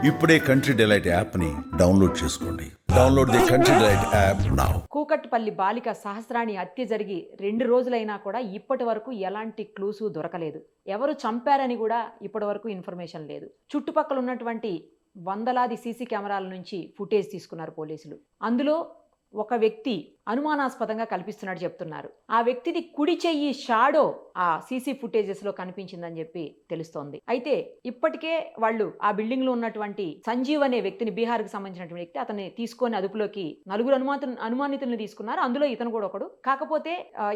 ఇప్పుడే country delight app ని download చేసుకోండి. Download the country delight app now. Kukatpally బాలిక సహస్రాణి హత్య జరిగి 2 రోజులైనా కూడా ఇప్పటి వరకు ఎలాంటి క్లూసు దొరకలేదు. ఎవరు చంపారని కూడా ఇప్పటి వరకు ఇన్ఫర్మేషన్ లేదు. చుట్టుపక్కల ఉన్నటువంటి వందలాది సీసీ కెమెరాల నుంచి ఫుటేజ్ తీసుకున్నారు పోలీసులు. అందులో ఒక వ్యక్తి అనుమానాస్పదంగా కల్పిస్తున్నాడు చెప్తున్నారు. ఆ వ్యక్తిది కుడి చెయ్యి షాడో ఆ సీసీ ఫుటేజెస్ లో కనిపించిందని చెప్పి తెలుస్తోంది. అయితే ఇప్పటికే వాళ్ళు ఆ బిల్డింగ్ లో ఉన్నటువంటి సంజీవ్ అనే వ్యక్తిని, బీహార్ కి సంబంధించినటువంటి వ్యక్తి, అతన్ని తీసుకొని అదుపులోకి నలుగురు అనుమానితులను తీసుకున్నారు. అందులో ఇతను కూడా ఒకడు. కాకపోతే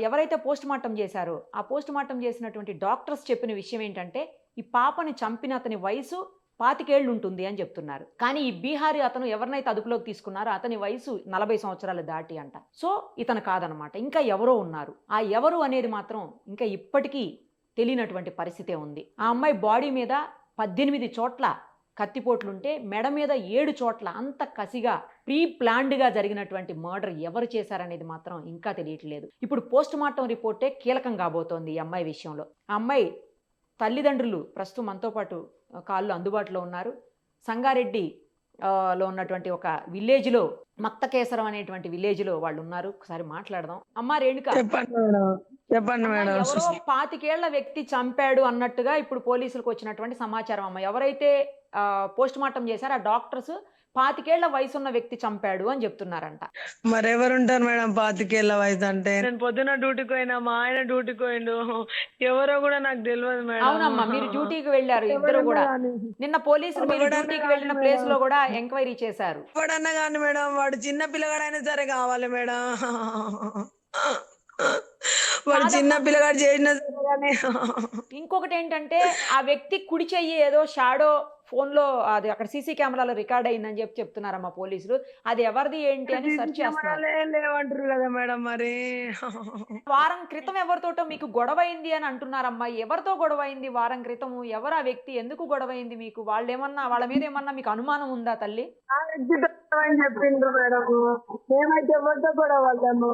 ఎవరైతే పోస్ట్ మార్టం చేశారో ఆ పోస్ట్ మార్టం చేసినటువంటి డాక్టర్స్ చెప్పిన విషయం ఏంటంటే ఈ పాపని చంపిన అతని వయసు 25 ఏళ్ళు ఉంటుంది అని చెప్తున్నారు. కానీ ఈ బీహారీ అతను ఎవరినైతే అదుపులోకి తీసుకున్నారో అతని వయసు 40 సంవత్సరాలు దాటి అంట. సో ఇతను కాదనమాట, ఇంకా ఎవరో ఉన్నారు. ఆ ఎవరు అనేది మాత్రం ఇంకా ఇప్పటికీ తెలియనటువంటి పరిస్థితే ఉంది. ఆ అమ్మాయి బాడీ మీద 18 చోట్ల కత్తిపోట్లుంటే మెడ మీద 7 చోట్ల అంత కసిగా ప్రీ ప్లాన్డ్గా జరిగినటువంటి మర్డర్ ఎవరు చేశారనేది మాత్రం ఇంకా తెలియట్లేదు. ఇప్పుడు పోస్ట్ మార్టం రిపోర్టే కీలకం కాబోతోంది ఈ అమ్మాయి విషయంలో. ఆ అమ్మాయి తల్లిదండ్రులు ప్రస్తుతం మనతో పాటు కాళ్ళు అందుబాటులో ఉన్నారు. సంగారెడ్డి లో ఉన్నటువంటి ఒక విలేజ్లో, మక్తకేసరం అనేటువంటి విలేజ్లో వాళ్ళు ఉన్నారు. ఒకసారి మాట్లాడదాం. అమ్మా రేణుక, చెప్పండి మేడం. ఎవరో 25 ఏళ్ల వ్యక్తి చంపాడు అన్నట్టుగా ఇప్పుడు పోలీసులకు వచ్చినటువంటి సమాచారం. అమ్మ, ఎవరైతే పోస్ట్ మార్టం చేశారో ఆ డాక్టర్స్ 25 ఏళ్ల వయసున్న వ్యక్తి చంపాడు అని చెప్తున్నారంట. మరెవరుంటారు మేడం 25 ఏళ్ల వయసు అంటే? నేను పొద్దున డ్యూటీకి పోయినా, మా ఆయన డ్యూటీకి పోయిండు, ఎవరో కూడా నాకు తెలియదు మేడం. అవునమ్మా, మీరు డ్యూటీకి వెళ్ళారు ఇద్దరు కూడా. నిన్న పోలీసులు మీరు డ్యూటీకి వెళ్ళిన ప్లేస్ లో కూడా ఎంక్వైరీ చేశారు. ఎప్పుడన్నా కానీ మేడం, వాడు చిన్న పిల్లగాడైనా సరే కావాలి మేడం. వాడు చిన్న పిల్లగాడు చేసిన సరే కానీ. ఇంకొకటి ఏంటంటే ఆ వ్యక్తి కుడి చెయ్యి ఏదో షాడో ఫోన్లో, అది అక్కడ సీసీ కెమెరాలో రికార్డ్ అయిందని చెప్తున్నారమ్మా పోలీసులు. అది ఎవరిది ఏంటి అని సెర్చ్ చేస్తున్నారు. లేవంటారు కదా మేడం. మరి వారం క్రితం ఎవరితోటో మీకు గొడవ అయింది అని అంటున్నారమ్మా. ఎవరితో గొడవ అయింది వారం క్రితము? ఎవరు ఆ వ్యక్తి? ఎందుకు గొడవ అయింది మీకు? వాళ్ళ మీద ఏమన్నా మీకు అనుమానం ఉందా తల్లి? చెప్పిండ్రు మేడం. మేమైతే ఎవరితో గొడవ వాళ్ళము.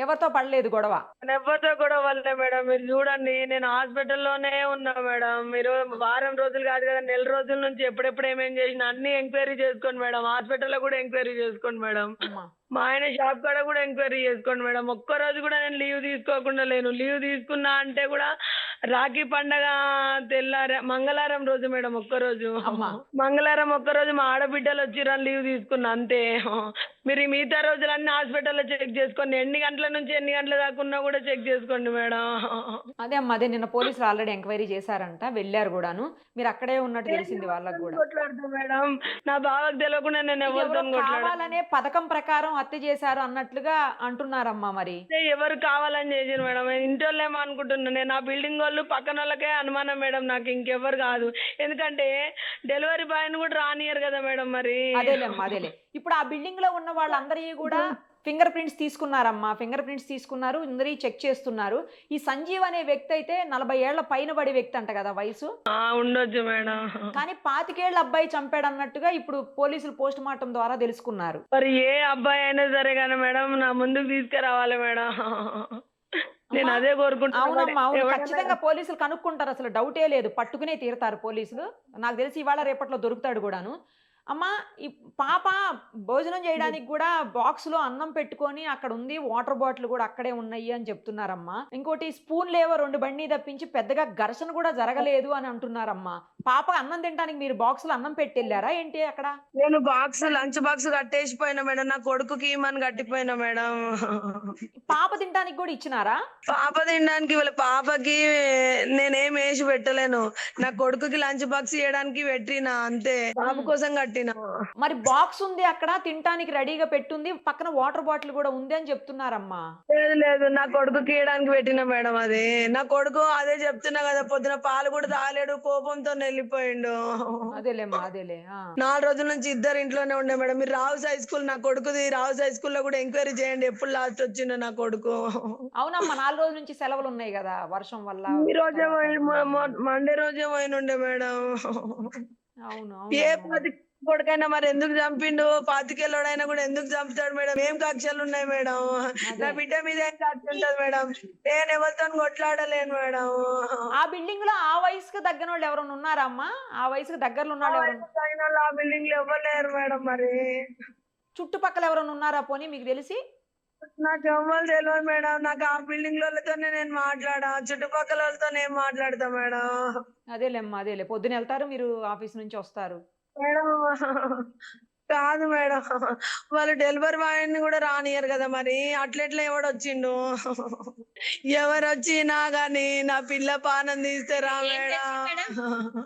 ఎవరితో పడలేదు గొడవ? ఎవరితో గొడవ వాళ్ళే మేడం. మీరు చూడండి, నేను హాస్పిటల్లోనే ఉన్నా మేడం. మీరు వారం రోజులు కాదు కదా, నెల రోజుల నుంచి ఎప్పుడెప్పుడు ఏమేం చేసిన అన్ని ఎంక్వైరీ చేసుకోండి మేడం. హాస్పిటల్లో కూడా ఎంక్వైరీ చేసుకోండి మేడం. మా ఆయన షాప్ కాడ కూడా ఎంక్వైరీ చేసుకోండి మేడం. ఒక్కరోజు కూడా నేను లీవ్ తీసుకోకుండా లేను. లీవ్ తీసుకున్నా అంటే కూడా రాఖీ పండగ మంగళవారం రోజు మేడం. ఒక్కరోజు మంగళవారం ఒక్కరోజు మా ఆడబిడ్డలు వచ్చిరని లీవ్ తీసుకున్నా అంతే. మీరు మిగతా రోజులన్నీ హాస్పిటల్లో చెక్ చేసుకోండి. ఎన్ని గంటల నుంచి ఎన్ని గంటల దాకా ఉన్నా కూడా చెక్ చేసుకోండి మేడం. అదే అమ్మా, అదే నిన్న పోలీసులు ఆల్రెడీ ఎంక్వైరీ చేశారంట, వెళ్ళారు కూడాను. మీరు అక్కడే ఉన్నట్టు తెలిసింది వాళ్ళకు కూడా. కొట్లాడుతూ మేడం, నా బావకు తెలియకుండా నేను ఎవరితో కావాలనే పథకం ప్రకారం హత్య చేశారు అన్నట్లుగా అంటున్నారమ్మా. మరి ఎవరు కావాలని చేసారు మేడం? ఇంట్లో ఏమో అనుకుంటున్నా నేను. ఆ బిల్డింగ్ వాళ్ళు పక్కన వాళ్ళకే అనుమానం మేడం, నాకు ఇంకెవరు కాదు. ఎందుకంటే డెలివరీ బాయ్ ని కూడా రానియరు కదా మేడం. మరి అదేలేమ్మా, అదేలే. ఇప్పుడు ఆ బిల్డింగ్ లో ఉన్న వాళ్ళందరికీ కూడా ఫింగర్ ప్రింట్స్ తీసుకున్నారమ్మా. ఫింగర్ ప్రింట్స్ తీసుకున్నారు, అందరి చెక్ చేస్తున్నారు. ఈ సంజీవ్ అనే వ్యక్తి అయితే 40 ఏళ్ల పైన పడే వ్యక్తి అంట కదా వయసు. ఉండొచ్చు మేడం. కానీ 25 ఏళ్ల అబ్బాయి చంపాడు అన్నట్టుగా ఇప్పుడు పోలీసులు పోస్ట్ మార్టం ద్వారా తెలుసుకున్నారు. మరి ఏ అబ్బాయి అయినా సరే కానీ మేడం, నా ముందుకు తీసుకురావాలి మేడం. నేను అదే కోరుకుంటున్నాను. అవునమ్మా, అవును, ఖచ్చితంగా పోలీసులు కనుక్కుంటారు, అసలు డౌటే లేదు. పట్టుకునే తీరుతారు పోలీసులు. నాకు తెలిసి ఇవాళ రేపట్లో దొరుకుతాడు కూడాను. అమ్మా, ఈ పాప భోజనం చేయడానికి కూడా బాక్స్లో అన్నం పెట్టుకొని అక్కడ ఉంది, వాటర్ బాటిల్ కూడా అక్కడే ఉన్నాయి అని చెప్తున్నారమ్మా. ఇంకోటి స్పూన్ లేవో 2 బండి తప్పించి పెద్దగా ఘర్షణ కూడా జరగలేదు అని అంటున్నారమ్మా. పాప అన్నం తినడానికి మీరు బాక్స్లో అన్నం పెట్టి వెళ్ళారా ఏంటి అక్కడ? నేను లంచ్ బాక్స్ కట్టేసిపోయినా మేడం. నా కొడుకుకి ఇమ్మని కట్టిపోయినా మేడం. పాప తినడానికి కూడా ఇచ్చినారా? పాప తినడానికి వాళ్ళ పాపకి నేనేం వేసి పెట్టలేను. నా కొడుకుకి లంచ్ బాక్స్ ఇవ్వడానికి పెట్టినా అంతే. బాబు కోసం కట్టినా. మరి బాక్స్ ఉంది అక్కడ, తినడానికి రెడీగా పెట్టుంది, పక్కన వాటర్ బాటిల్ కూడా ఉంది అని చెప్తున్నారమ్మా. లేదు, నా కొడుకుకి ఇవ్వడానికి పెట్టినా మేడం. అది నా కొడుకు అదే చెప్తున్నా కదా, పొద్దున పాలు కూడా తాగలేడు, కోపంతో వెళ్ళిపోయిండు. అదేలేమ్మా, అదేలే. 4 రోజుల నుంచి ఇద్దరు ఇంట్లోనే ఉండే మేడం. మీరు రావుస్ హై స్కూల్, నా కొడుకుది రావుస్ హై స్కూల్లో కూడా ఎంక్వైరీ చేయండి, ఎప్పుడు లాస్ట్ వచ్చిండు నా కొడుకు. అవునమ్మా, 4 రోజుల నుంచి సెలవులు ఉన్నాయి కదా వర్షం వల్ల. ఈ రోజే మండే రోజే పోయినుండే మేడం. అవును, ఏ కొడుకైనా మరి ఎందుకు చంపిండు? 25 ఏళ్ళోడైనా కూడా ఎందుకు చంపుతాడు మేడం? ఏం కక్షలు ఉన్నాయి మేడం? నా బిడ్డ మీద ఏం కక్ష ఉంటది మేడం? నేను ఎవరితో కొట్లాడలేను మేడం. ఆ బిల్డింగ్ లో ఆ వయసుకు దగ్గర వాళ్ళు ఎవరైనా ఉన్నారా అమ్మా? ఆ వయసుకు దగ్గరలో ఉన్న వాళ్ళు ఎవరైనా? ఇవ్వలేరు మేడం మరి. చుట్టుపక్కల ఎవరైనా ఉన్నారా పోనీ మీకు తెలిసి? నాకు ఎవ్వరు తెలియదు మేడం. నాకు ఆ బిల్డింగ్ వాళ్ళతోనే నేను మాట్లాడా. చుట్టుపక్కల వాళ్ళతో ఏం మాట్లాడతా మేడం. అదేలేమ్మా అదేలే. పొద్దునెళ్తారు మీరు ఆఫీస్ నుంచి వస్తారు. మేడం కాదు మేడం. వాళ్ళు డెలివరీ బాయ్‌ని గూడా రానియ్యరు గదా! మరి. అట్లెట్లా ఎవడొచ్చిండు? ఎవరొచ్చినా గాని నా పిల్ల పానం తీస్తారా మేడం?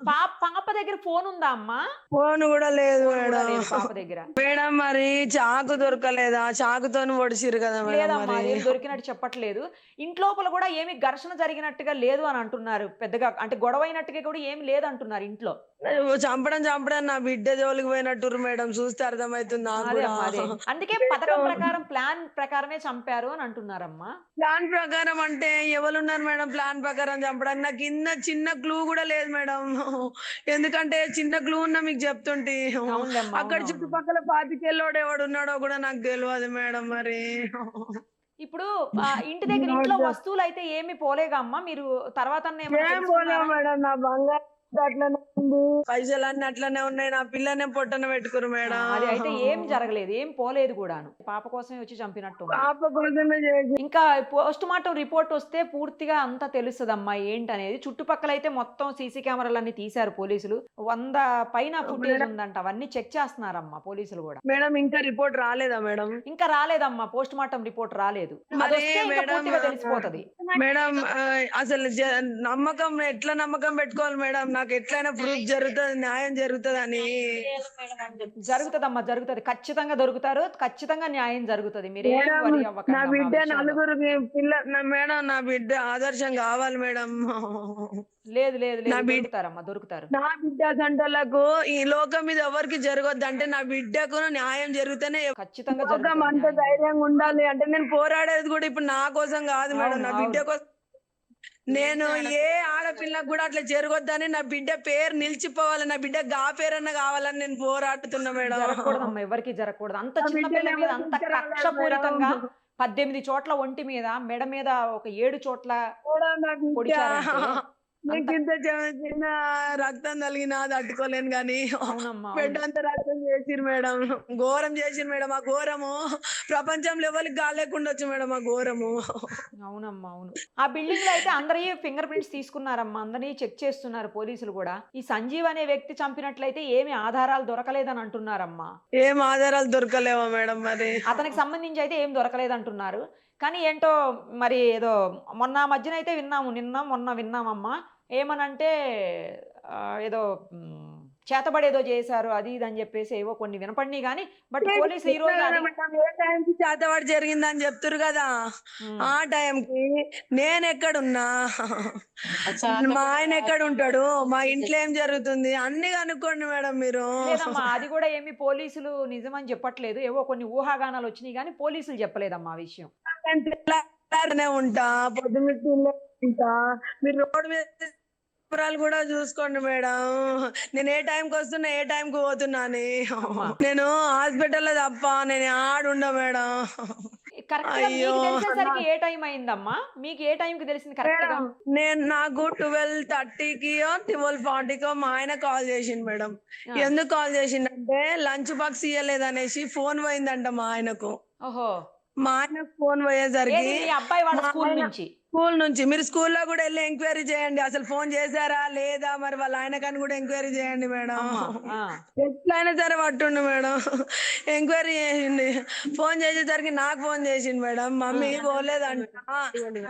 పాప దగ్గర ఫోనుందా అమ్మా? ఫోను గూడా లేదు ఫోను గూడా మేడం. లేదు పాప దగ్గర. మేడం మరి చాకు దొరకలేదా? చాకుతోని పొడిచిర్రు కదా మేడం లేదమ్మా మరి. అదేం దొరికినట్టు చెప్పట్లేదు. ఇంట్లోపల గూడా ఏమి ఘర్షణ జరిగినట్టుగా లేదు అని అంటున్నారు. పెద్దగా అంటే గొడవైనట్టుగా కూడా ఏమి లేదంటున్నారు ఇంట్లో. చంపడం నా బిడ్డ జోలికి పోయినట్టుర్రు మేడం. చూస్తే అర్థమైతుంది నాకు అదే గూడా. అమ్మా అదే. అందుకే పథకం ప్రకారం ప్లాన్ ప్రకారమే చంపారు అని అంటున్నారమ్మా. ప్లాన్ ప్రకారం అంటే ఎవరున్నారు మేడం ప్లాన్ ప్రకారం చంపడానికి? నాకు చిన్న క్లూ కూడా లేదు మేడం. ఎందుకంటే చిన్న క్లూ ఉన్నా మీకు చెప్తుంటే. అవునులేమ్మా అక్కడ అవునవును. చుట్టుపక్కల పాతికేళ్ళోడు ఎవడున్నాడో కూడా నాకు తెలియదు మేడం మరి. ఇప్పుడు ఇంటి దగ్గర ఇంట్లో వస్తువులైతే ఏమి పోలేగా అమ్మా? మీరు తర్వాతన్నా ఏమన్నా ఏం పోలేవు తెలుసుకున్నారా? మేడం. నా బంగారం అట్లనే ఉంది. పైసలన్నీ అట్లనే ఉన్నాయి. నా పిల్లనే పొట్టన పెట్టుకురు మేడం. అది అయితే ఏం జరగలేదు. ఏం పోలేదు గూడాను. పాప కోసమే వచ్చి చంపినట్టుంది. పాప కోసమే చేసి ఇంకా పోస్ట్‌మార్టం రిపోర్ట్ వస్తే పూర్తిగా అంతా తెలుస్తదమ్మా ఏంటనేది. చుట్టుపక్కలైతే మొత్తం సీసీ కెమెరాలన్నీ తీశారు పోలీసులు. 100 పైన ఫుటేజ్ ఉందంట. అవన్నీ చెక్ చేస్తున్నారమ్మా పోలీసులు గూడా. మేడం ఇంకా రిపోర్ట్ రాలేదా మేడం? ఇంకా రాలేదమ్మా. పోస్ట్‌మార్టం రిపోర్ట్ రాలేదు. మరి అదొస్తే ఇంకా మేడం పూర్తిగా తెలిసిపోతది. మేడం అసలు నమ్మకం ఎట్లా నమ్మకం పెట్టుకోవాలి మేడం? నాకు ఎట్లైనా ప్రూఫ్ జరుగుతది, న్యాయం జరుగుతదని. జరుగుతదమ్మా జరుగుతది. ఖచ్చితంగా దొరుకుతారు. ఖచ్చితంగా న్యాయం జరుగుతది. మీరేం మేడం వరీ నా అవ్వకండి అమ్మా ఆ బిడ్డ విషయంలో. నలుగురికి మేడం నా బిడ్డ ఆదర్శం కావాలి మేడం. లేదు లేదు నా లేదు. బిడ్డ దొరుకుతారమ్మా దొరుకుతారు. నా బిడ్డ సంటోళ్ళకు ఈ లోకం మీద ఎవరికి జరగొద్దు అంటే నా బిడ్డకు న్యాయం జరిగితేనే ఖచ్చితంగా లోకం జరుగుతది అంత న్యాయం. ధైర్యంగా ఉండాలి. అంటే నేను పోరాడేది కూడా ఇప్పుడు నా కోసం కాదు మేడం. అవును నా బిడ్డ అవును. కోసం. నేను ఏ ఆడపిల్లకు కూడా అట్లా జరగొద్దని, నా బిడ్డ పేరు నిలిచిపోవాలి, నా బిడ్డ గా పేరన్నా కావాలని నేను పోరాడుతున్నా మేడం. జరగకూడదమ్మా. ఎవరికీ జరగకూడదు. అంత నా చిన్న బిడ్డని పిల్ల మీద ఎవరు అంత తీసుకురాలేరు మేడం. కక్షపూరితంగా 18 చోట్ల ఒంటి మీద, మెడ మీద ఒక 7 చోట్ల కూడా నా బిడ్డ పొడిచారంటే అంత నీకు ఇంత చిన్న రక్తం తగిలినా తట్టుకోలేను గాని అవునమ్మా బిడ్డ అవును. అంత రక్తం చేసిరు మేడం. ఘోరం చేసిరు మేడం. ఆ ఘోరము ప్రపంచంలో ఎవరికి గాలేకుండొచ్చు మేడం. ఆ ఘోరము. అవునమ్మా అవును. ఆ బిల్డింగ్ లో అయితే అందరియి ఫింగర్ ప్రింట్స్ తీసుకున్నారమ్మా. అందరిని చెక్ చేస్తున్నారు పోలీసులు కూడా. ఈ సంజీవ్ అనే వ్యక్తి చంపినట్లయితే ఏమి ఆధారాలు దొరకలేదని అంటున్నారమ్మా. ఏం ఆధారాలు దొరకలేవా మేడం మరి? అతనికి సంబంధించి అయితే ఏం దొరకలేదంటున్నారు. కానీ ఏంటో మరి ఏదో మొన్న మధ్యన అయితే విన్నాము. నిన్న, మొన్న విన్నామమ్మా. ఏమనంటే ఏదో చేతబడేదో చేశారు. అది ఇది అని చెప్పేసి ఏవో కొన్ని వినపడినియి గానీ, బట్ పోలీసులు ఈరోజు అది ఏ టైంకి చేతబడి జరిగిందని చెప్తురు కదా! హ్మ్. ఆ టైంకి నేనెక్కడున్నా? మా ఆయన ఎక్కడుంటాడు? మా ఇంట్లో ఏం జరుగుతుంది? అన్నీ కనుక్కోండి మేడం మీరు. లేదమ్మా. అది గూడా ఏమి పోలీసులు నిజమని చెప్పట్లేదు. ఏవో కొన్ని ఊహాగానాలొచ్చినియి గానీ, పోలీసులు చెప్పలేదమ్మా ఆ విషయం. నేను తెల్లారినే ఉంటా. పొద్దుమిట్ట ఇల్లే ఉంటా. మీరు రోడ్డు మీద వివరాలు కూడా చూసుకోండి మేడం. నేను ఏ టైంకి వస్తున్నా, ఏ టైంకి పోతున్నా అని. అమ్మా! నేను హాస్పిటల్‌లో తప్ప నేను ఆడుండా మేడం. కరెక్ట్‌గా అయ్యో! మీకు తెలిసేసరికి ఏ టైం అయిందమ్మా? మీకు ఏ టైంకి తెలిసింది కరెక్ట్‌గా? మేడం నాకు 12:30కియో, 12:40కో మా ఆయన కాల్ చేసిండు మేడం. ఆ! ఎందుకు కాల్ చేసిండంటే లంచ్ బాక్స్ ఇయ్యలేదనేసి ఫోన్ పోయిందంట మా ఆయనకు. ఓహో! మా ఆయనకు ఫోన్ పోయేసరికి ఏది మీ అబ్బాయి వాళ్ళ మా స్కూల్ ఆయన నుంచి? స్కూల్ నుంచి మీరు స్కూల్‌లో కూడా ఎళ్లి ఎంక్వైరీ చేయండి. అసలు ఫోన్ చేసారా? లేదా? మరి వాళ్ళ ఆయనకని కూడా ఎంక్వైరీ చేయండి మేడం. అమ్మా! ఆ! ఎట్లైనా సరే పట్టుండు మేడం. ఎంక్వైరీ చేసిండు. ఫోన్ చేసేసరికి నాకు ఫోన్ చేసిండు మేడం. మమ్మీ ఆ! పోలేదంట.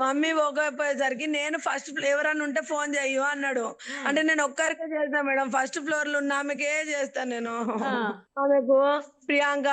మమ్మీ పోకపోయేసరికి నేను ఫస్ట్ ఎవరన్నా ఉంటే ఫోన్ చెయ్యు అన్నాడు. హ్మ్. అంటే నేను ఒక్కరికే చేస్తా మేడం. ఫస్ట్ ఫ్లోర్‌లో ఉన్న ఆమెకే చేస్తా నేను. ఆ! ఆమెకు ప్రియాంక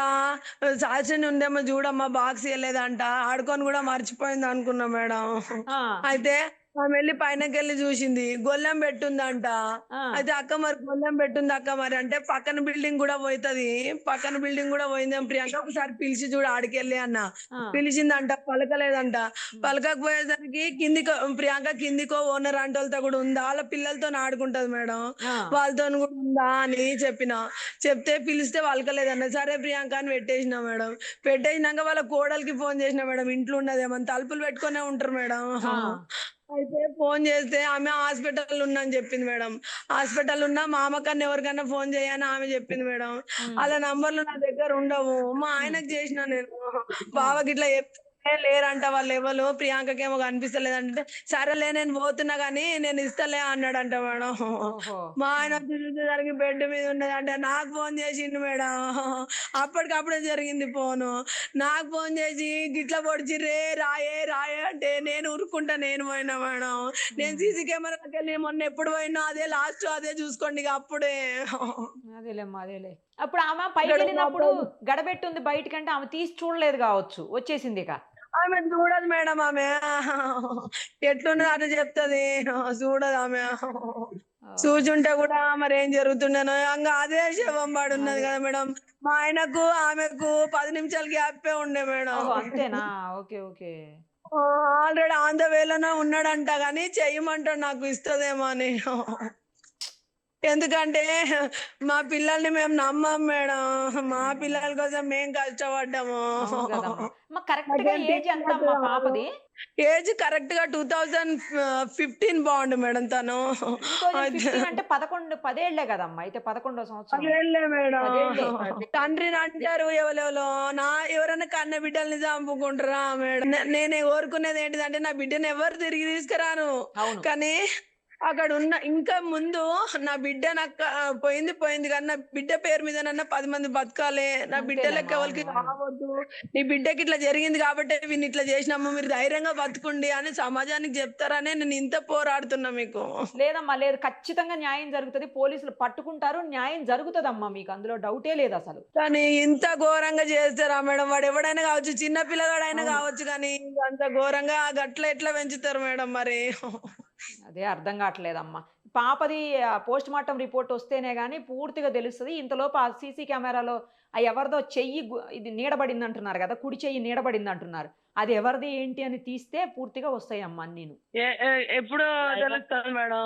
సాక్షిని ఉందేమో చూడమ్మా బాక్స్ ఇయ్యలేదంట. ఆడుకొని కూడా మర్చిపోయింది అనుకున్నా మేడం. ఆ! అయితే ఆమె వెళ్లి పైనకెళ్ళి చూసింది. గొల్లెం పెట్టుందంట. ఆ! అయితే అక్క మరి గొల్లెం పెట్టుంది అక్క మరి అంటే పక్కన బిల్డింగ్ కూడా పోయితది. పక్కన బిల్డింగ్ కూడా పోయిందేమో ప్రియాంక ఒకసారి పిలిచి చూడు ఆడికెళ్ళి అన్న. ఆ! పిలిచిందంట పలకలేదంట. హ్మ్. పలకకపోయేసరికి కిందికో ప్రియాంక కిందికో ఓనర్ ఆంటోళ్ళతో కూడా ఉందా? ఆళ్ళ పిల్లలతోని ఆడుకుంటది మేడం. ఆ! వాళ్ళతోని కూడా ఉందా అని చెప్పిన. చెప్తే పిలిస్తే పలకలేదన్న. సరే ప్రియాంక అని పెట్టేసినా మేడం. పెట్టేసినాక వాళ్ళ కోడలికి ఫోన్ చేసినా మేడం. ఇంట్లో ఉన్నదేమో అని తలుపులు పెట్టుకునే ఉంటారు మేడం. ఆ! అయితే ఫోన్ చేస్తే ఆమె హాస్పిటల్ ఉన్నా అని చెప్పింది మేడం. హాస్పిటల్ ఉన్నా మా అమ్మకన్నా ఎవరికన్నా ఫోన్ చేయని ఆమె చెప్పింది మేడం. ఉమ్, అలా నంబర్లు నా దగ్గర ఉండవు. మా ఉమ్, ఆయనకు చేసిన నేను ఆ, బావకి ఇట్లా చెప్తే లేరంట వాళ్ళు ఎవరు, ప్రియాంకకేమో కనిపిస్తలేదంటే సరేలే నేను పోతున్నా గానీ నేను ఇస్తలే అన్నాడంట మేడం. ఓహో. మా ఆయన ఉమ్, వచ్చి చూసేసరికి బెడ్ మీద ఉన్నదంటే నాకు ఫోన్ చేసిండు మేడం. అప్పటికప్పుడే జరిగింది ఫోను. నాకు ఫోన్ చేసి గిట్ల పొడిచిర్రే రాయే రాయే అంటే నేను ఉరుక్కుంటా నేను పోయినా మేడం. నేను ఉమ్. సీసీ కెమెరాకి వెళ్ళి మొన్న ఎప్పుడు పోయినా అదే లాస్ట్ అదే చూసుకోండి ఇక అప్పుడే. అదేలేమ్మా అదేలే. అప్పుడు ఆమె పైకి ఇక్కడ వెళ్ళినప్పుడు గడబెట్టుంది బయటకంటే ఆమె తీసి చూడలేదు కావచ్చు, వచ్చేసింది ఇక. ఆమె చూడదు మేడం ఆమె. ఎట్లున్నది అట్లా చెప్తది. చూడదు ఆమె. ఆ, చూచుంటే కూడా మరి ఏం జరుగుతుండేనో ఇంకా అదే శవం పడి ఉన్నది అదే. కదా మేడం. మా ఆయనకు ఆమెకు 10 నిమిషాలు గ్యాపే ఉండే మేడం. ఓహో అంతేనా. Okay okay. Already on the వేలోనే ఉన్నాడంట గాని చెయ్యమంటాడు నాకు ఇస్తదేమో అని. ఎందుకంటే మా పిల్లల్ని మేము నమ్మం మేడం. మా పిల్లల కోసం మేం కష్టపడ్డాము. అవును కదమ్మా. అమ్మ కరెక్ట్ గా నాకేం ఏజ్ ఎంత పిచ్చినట్టు అమ్మా కాదు. పాపది? ఏజ్ కరెక్ట్ గా 2015 బాగుండు మేడం తను. అయితే 2015 అంటే 11 10 కదమ్మా. అయితే 11వ సంవత్సరం. అదేలే మేడం. 10 తండ్రిని అంటారు ఎవరెవరో, ఎవరైనా కన్న బిడ్డల్ని చంపుకుంటారా మేడం. నేను కోరుకునేది ఏంటిదంటే నా బిడ్డను ఎవరు తిరిగి తీసుకురాను. అవును. కానీ అక్కడ ఉన్న ఇంకా ముందు నా బిడ్డ నాకు పోయింది పోయింది కానీ నా బిడ్డ పేరు మీద 10 మంది బతకాలి. నా బిడ్డ లెక్క అంతేలేమ్మా. అవును ఎవరికి అవును. రావద్దు. నీ బిడ్డకి ఇట్లా జరిగింది కాబట్టి వీళ్ళు ఇట్లా చేసినాము, మీరు ధైర్యంగా బతుకుండి అని సమాజానికి చెప్తారనే నేను ఇంత పోరాడుతున్నా మీకు. లేదమ్మా లేదు, ఖచ్చితంగా న్యాయం జరుగుతుంది. పోలీసులు పట్టుకుంటారు, న్యాయం జరుగుతుందమ్మా, మీకు అందులో డౌటే లేదు అసలు. కానీ ఇంత ఘోరంగా చేస్తారా మేడం? వాడు ఎవడైనా కావచ్చు, చిన్న పిల్లగాడైనా అవును. కావచ్చు, కానీ అంత ఘోరంగా గట్ల ఎట్లా పెంచుతారు మేడం మరి? అదే అర్థం కావట్లేదమ్మా. పాపది పోస్ట్ మార్టం రిపోర్ట్ వస్తేనే కానీ పూర్తిగా తెలుస్తుంది. ఇంతలోపు ఆ సీసీ కెమెరాలో ఆ ఎవరిదో చెయ్యి ఇది నీడబడింది అంటున్నారు కదా, కుడి చెయ్యి నీడబడింది అంటున్నారు. అది ఎవరిది ఏంటి అని తీస్తే పూర్తిగా వస్తాయమ్మా నేను. ఎప్పుడు తెలుస్తుంది మేడం?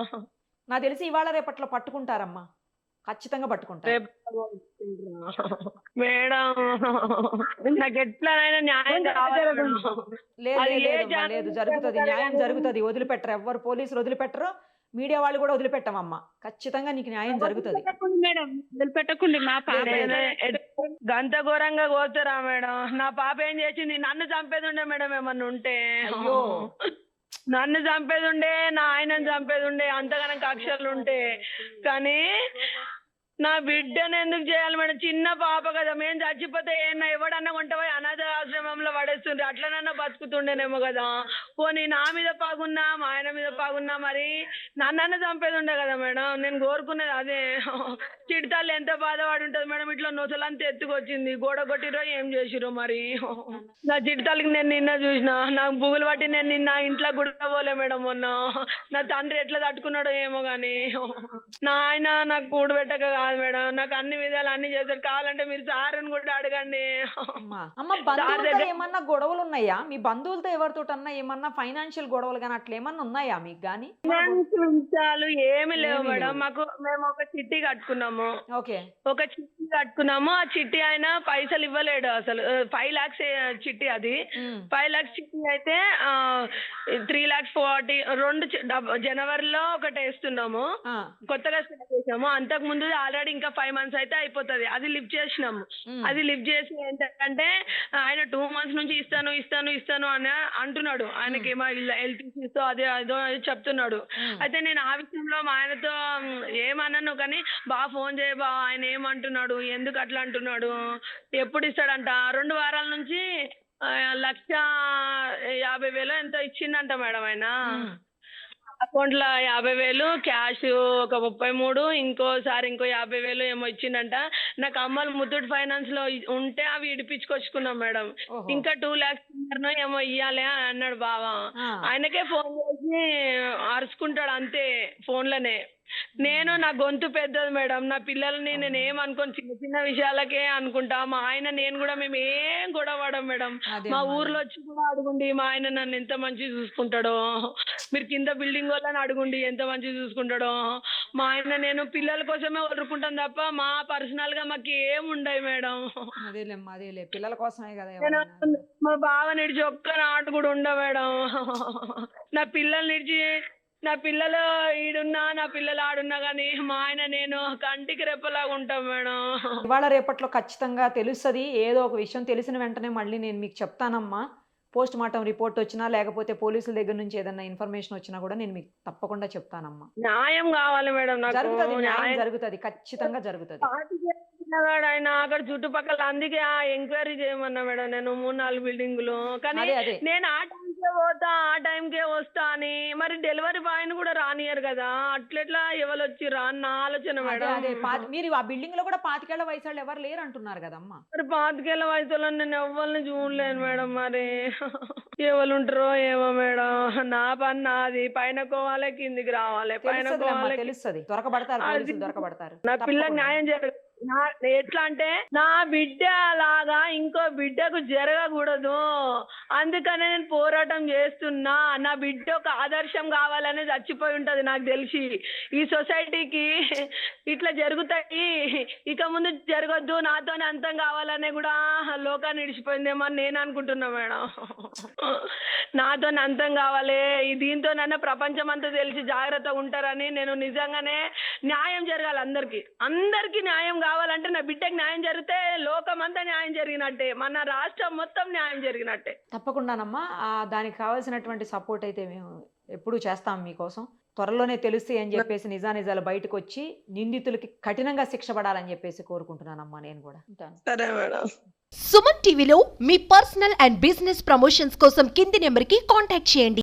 నాకు తెలిసి ఇవాళ రేపట్లో పట్టుకుంటారమ్మా, ఖచ్చితంగా పట్టుకుంటారు. రేపు మేడం నాకు ఎట్లానైనా న్యాయం కావాలి మేడం. లేదు అది లేదు ఏ లేదమ్మా, ఛానల్ లేదు నుంచి జరుగుతుంది, అయినా న్యాయం కానీ జరుగుతుంది. వదిలిపెట్టరు, ఎవ్వరు పోలీసులు వదిలిపెట్టరు, మీడియా వాళ్ళు కూడా వదిలిపెట్టమమ్మా. ఖచ్చితంగా నీకు న్యాయం జరుగుతుంది. మేడం వదిలిపెట్టకండి మా పాప లేదు. గంత ఘోరంగా కోతారా మేడం? నా పాప ఏం చేసింది? నన్ను చంపేది ఉండే మేడం ఏమన్నా ఉంటే. అయ్యో. నన్ను చంపేది ఉండే, నా ఆయనను చంపేది ఉండే, అంతగానం కక్షలు ఉంటే. కానీ నా బిడ్డను ఎందుకు చేయాలి మేడం? చిన్న పాప కదా, మేము చచ్చిపోతే ఏమన్నా ఎవడన్నా కొంటపోయి అనాథ ఆశ్రమంలో పడేస్తుండే, అట్లనన్నా బతుకుతుండేనేమో కదా. పోనీ నా మీద పాగున్నా, మా ఆయన మీద పాగున్నా మరి నన్నన్నా చంపేది ఉండే కదా మేడం. నేను కోరుకునేది అదే. చిడతల్లి ఎంత బాధపడి ఉంటుంది మేడం. ఇట్లా నొసలంతా ఎత్తుకొచ్చింది, గోడ కొట్టిరో ఏం చేసిరో మరి. నా చిడతల్లికి నేను నిన్న చూసిన, నాకు బుగులు పట్టి నేను నిన్న ఇంట్లో కూడా పోలే మేడం మొన్న. నా తండ్రి ఎట్లా తట్టుకున్నాడో ఏమో కానీ. నా ఆయన నాకు కూడు పెట్టక కాదు మేడం, నాకు అన్ని విధాలు అన్ని చేశారు. కావాలంటే మీరు సార్ని కూడా అడగండి. అమ్మ బంధువులతో ఏమన్నా గొడవలు ఉన్నాయా? మీ బంధువులతో ఎవరితోటన్నా ఏమన్నా ఫైనాన్షియల్ గొడవలు కానీ అట్లా ఏమన్నా ఉన్నాయా మీకు కానీ? విషయాలు ఏమి లేవు ఏమీ మేడం. లేవు. మేము ఒక చిట్టి కట్టుకున్నాము. ఓకే. ఒక చిట్టి కట్టుకున్నాము. ఆ చిట్టి ఆయన పైసలు ఇవ్వలేడు అసలు. 5 lakhs చిట్టి అది. 5 lakhs చిట్టి అయితే 3,40,000 జనవరిలో ఒకటి వేస్తున్నాము. కొత్తగా స్టార్ట్ చేసాము. అంతకు ముందు ఆల్రెడీ ఇంకా 5 months అయితే అయిపోతుంది. అది లిఫ్ట్ చేసినాము. అది లిఫ్ట్ చేసి ఏంటంటే ఆయన 2 months నుంచి ఇస్తాను ఇస్తాను ఇస్తాను అని అంటున్నాడు. ఆయనకి ఏమో హెల్త్ ఇష్యూస్ అదే అదో చెప్తున్నాడు. అయితే నేను ఆ విషయంలో మా ఆయనతో ఏమన్నాను కానీ, బాగా ఫోన్ చేయ బా, ఆయన ఏమంటున్నాడు, ఎందుకు అట్లా అంటున్నాడు, ఎప్పుడు ఇస్తాడంట. 2 వారాల నుంచి 1,50,000 ఎంతో ఇచ్చిండంట మేడం ఆయన. అకౌంట్లో 50,000 క్యాష్ ఒక 33, ఇంకోసారి ఇంకో 50,000 ఏమో ఇచ్చిండంట. నాకు అమ్మలు ముత్తూట్ ఫైనాన్స్ లో ఉంటే అవి ఇడిపించుకొచ్చుకున్నాం మేడం. ఇంకా 2 lakhs ఏమో ఇయ్యాలి అని అన్నాడు బావ. ఆయనకే ఫోన్ చేసి అరుచుకుంటాడు అంతే ఫోన్లోనే. నేను నా గొంతు పెద్దది మేడం. నా పిల్లల్ని నేను ఏమనుకోను, చిన్న చిన్న విషయాలకే అనుకుంటా. మా ఆయన నేను కూడా మేము ఏం గొడవ పడం మేడం. మా ఊర్లో వచ్చి కూడా అడుగుండి మా ఆయన నన్ను ఎంత మంచిగా చూసుకుంటాడో. మీరు కింద బిల్డింగ్ వాళ్ళని అడుగుండి ఎంత మంచిగా చూసుకుంటాడో. మా ఆయన నేను పిల్లల కోసమే వదులుకుంటాను తప్ప మా పర్సనల్ గా మాకు ఏముండయి మేడం. అదేలే పిల్లల కోసమే కదా నేను ఎవరైనా. మా బావ నిడిచి ఒక్క నాటు కూడా ఉండ మేడం. నా పిల్లలు నిడిచి నా పిల్లలు ఈడున్నా నా పిల్లలు ఆడున్నా కానీ మా ఆయన నేను కంటికి రెప్పలాగా ఉంటాం మేడం. ఇవాళ రేపట్లో ఖచ్చితంగా తెలుస్తుంది. ఏదో ఒక విషయం తెలిసిన వెంటనే మళ్ళీ నేను మీకు చెప్తానమ్మా. పోస్ట్ మార్టం రిపోర్ట్ వచ్చినా లేకపోతే పోలీసుల దగ్గర నుంచి ఏదైనా ఇన్ఫర్మేషన్ వచ్చినా కూడా నేను మీకు తప్పకుండా చెప్తానమ్మా. న్యాయం కావాలి మేడం నాకు. జరుగుతుంది, న్యాయం న్యాయం జరుగుతుంది, ఖచ్చితంగా జరుగుతుంది. ఆయన అక్కడ చుట్టుపక్కల అందుకే ఎంక్వైరీ చేయమన్నా మేడం నేను 3-4 బిల్డింగులు. కానీ అదే నేను ఆ టైంకే పోతా ఆ టైంకే వస్తా అని మరి డెలివరీ బాయ్ ని కూడా రానియరు కదా, అట్లెట్లా ఎవరు వచ్చిర్రా అన్న ఆలోచన అదే మేడం. మీరు ఆ బిల్డింగ్ లో కూడా 25 ఏళ్ల వయసు వాళ్ళు ఎవరు లేరు అంటున్నారు కదమ్మా. మరి 25 ఏళ్ల వయసులో నేను ఎవరిని చూడలేను మేడం. మరి ఎవరు ఉంటారో ఏమో మేడం. నా పని నాది, పైన కోవాలి కిందికి రావాలి, పైన తెలుస్తుందిలేమ్మా, కోవాలి. తెలుస్తుంది, దొరకబడతారు, అది పోలీసులు దొరకబడతారు. నా పిల్లకి తప్పకుండా. న్యాయం జరగదు. ఎట్లా అంటే నా బిడ్డ లాగా ఇంకో బిడ్డకు జరగకూడదు, అందుకనే నేను పోరాటం చేస్తున్నా. నా బిడ్డ ఒక ఆదర్శం కావాలని చచ్చిపోయి ఉంటది నాకు తెలిసి. ఈ సొసైటీకి ఇట్లా జరుగుతాయి, ఇక ముందు జరగద్దు, నాతోనే అంతం కావాలనే కూడా లోకాన్ని విడిచిపోయిందేమో అని నేను అనుకుంటున్నా మేడం. నాతో అంతం కావాలి, దీంతోనైనా ప్రపంచం అంతా తెలిసి జాగ్రత్తగా ఉంటారని నేను నిజంగానే న్యాయం జరగాలి. అందరికీ న్యాయం కావాలంటే నా బిడ్డకి న్యాయం జరిగితే లోకం అంతా న్యాయం జరిగినట్టే, మన రాష్ట్రం మొత్తం న్యాయం జరిగినట్టే. తప్పకుండానమ్మా. దానికి కావాల్సినటువంటి సపోర్ట్ అయితే మేము ఎప్పుడూ చేస్తాం మీకోసం. త్వరలోనే తెలుస్తాయి అని చెప్పేసి నిజానిజాలు బయటకు వచ్చి నిందితులకి కఠినంగా శిక్ష పడాలని చెప్పేసి కోరుకుంటున్నానమ్మా నేను కూడా. ఉంటాను. సరే మేడం. సుమన్ టీవీలో మీ పర్సనల్ అండ్ బిజినెస్ ప్రమోషన్స్ కోసం కింది నెంబర్కి కాంటాక్ట్ చేయండి.